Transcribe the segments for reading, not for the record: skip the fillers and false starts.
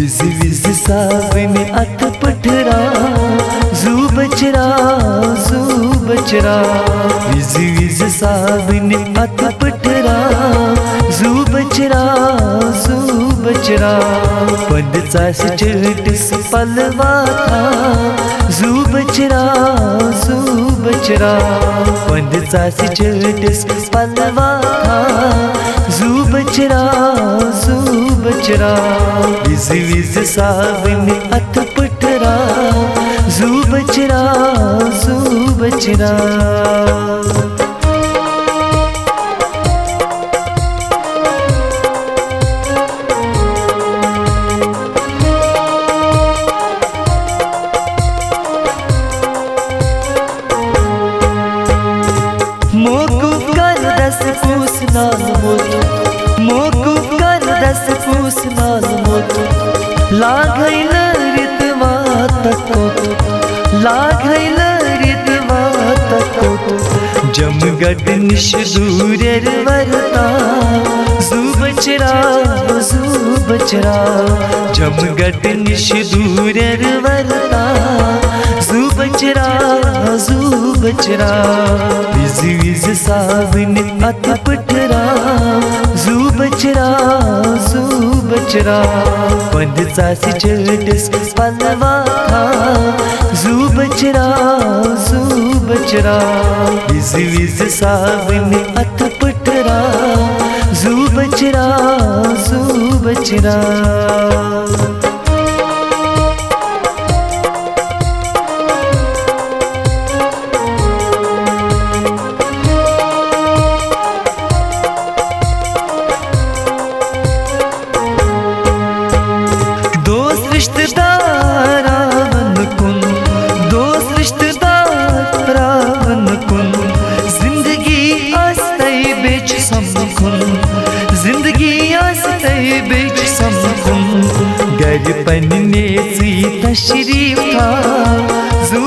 विज विज सावन अत पठरा जू बचरा विज विज सावन अत पठरा जू बचरा पंडचास चटस पलवा था जू बचरा पंडचास चटस पलवा था जू बचरा विज विज सावन अत पठरा जू बचरा मोकूफ कर दस पूस नाल मोतो मोकूफ कर दस पूस नाल मोतो लागैल रितवा तको लागैल रितवा तको जमगढ़ निश दूरेर वरता जू बचरा जमगढ़ निश दूरेर वरता जू बचरा विज विज सावन अत पठरा जू बचरा पंडचास चटस पलवा था जू बचरा विज विज सावन अत पठरा जू बचरा गर पन्ने सी तशरीफ था जू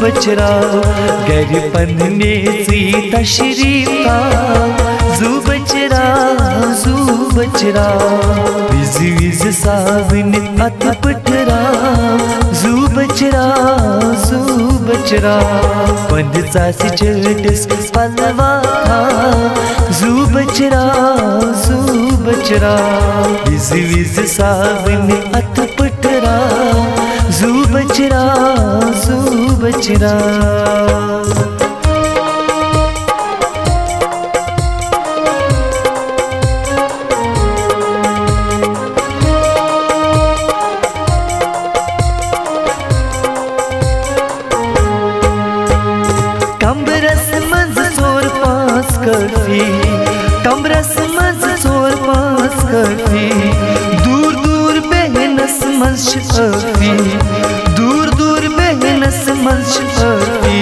बचरा गर पन्ने सी तशरीफ था जू बचरा विज विज सावन अत पठरा जू बचरा पंडचास चटस पलवा था जू बचरा विज विज सावन अत पठरा जू बचरा कमरस मंज सोर पास कफी कमरस मंज सोर पास कफी दूर दूर बेहनस मंज शफी दूर दूर बेहनस मंज शफी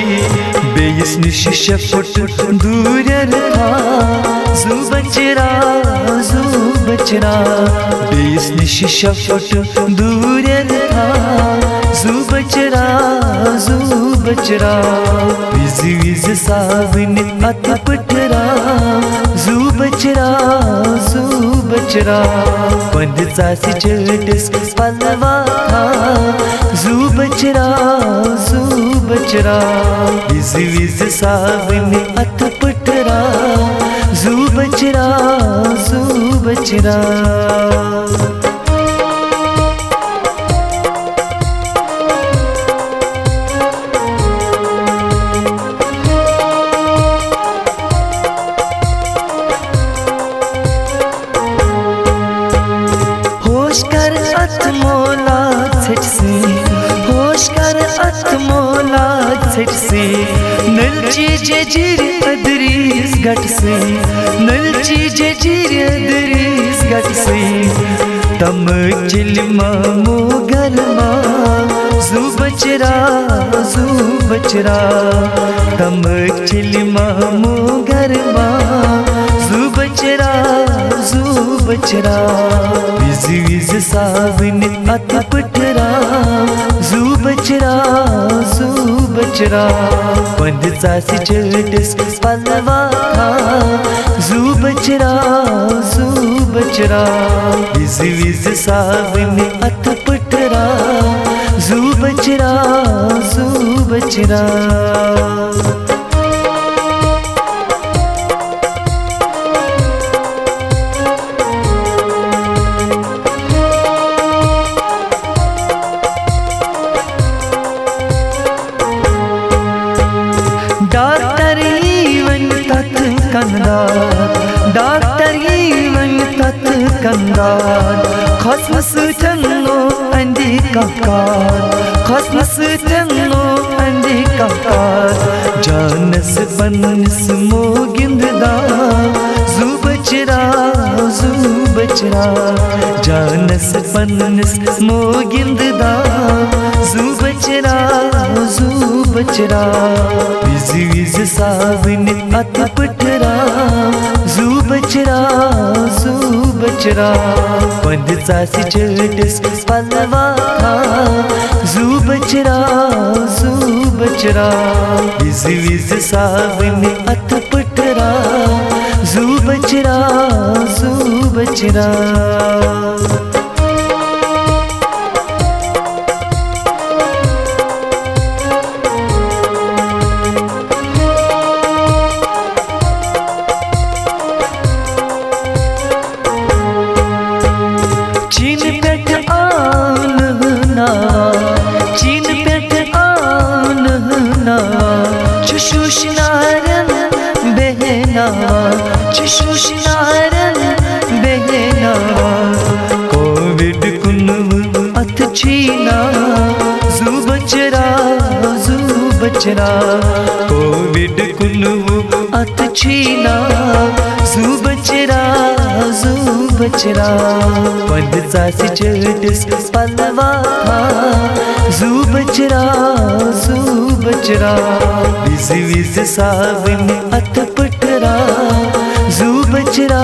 बेयस निश शफट दूर था जू बचरा बेयस निश शफट दूर था जू बचरा विज विज सावन अत पठरा जू बचरा पंडचास चटस पलवा था जू बचरा विज विज सावन अत पठरा जू बचरा होश कर अत मोला छट से नल चीजे जीर अदरीस गट से नल चीजे जीर अदरीस गट से तम चिलमा मोगरमा जू बचरा तम चिलमा मोगरमा जू बचरा विज विज सावन अत पठरा जू बचरा पंडचास चटस पलवा था जू बचरा बचरा विज विज सावन अत पटरा जू बचरा जू बचरा डॉक्टर ईवन तत कंदार डॉक्टर ईवन तत कंदार खसमस चन्नो अंडी ककार खसमस चन्नो अंडी ककार जानस बनस मोगिंदा जू बचरा जानस बनस मोगिंदा जू बचरा विज विज सावन अत पटरा जू बचरा पंद चासी चटस पलवा था जू बचरा विज विज सावन अत पटरा जू बचरा चीन पेट आन ना चुशुशनारन बहना चुशुशनारन बहना कोविड कुनव अथ छीना जू बचरा कोविड कुनव अथ छीना जू बचरा पंद चासी चटस पलवा था जू बचरा विज विज सावन अत पटरा जू बचरा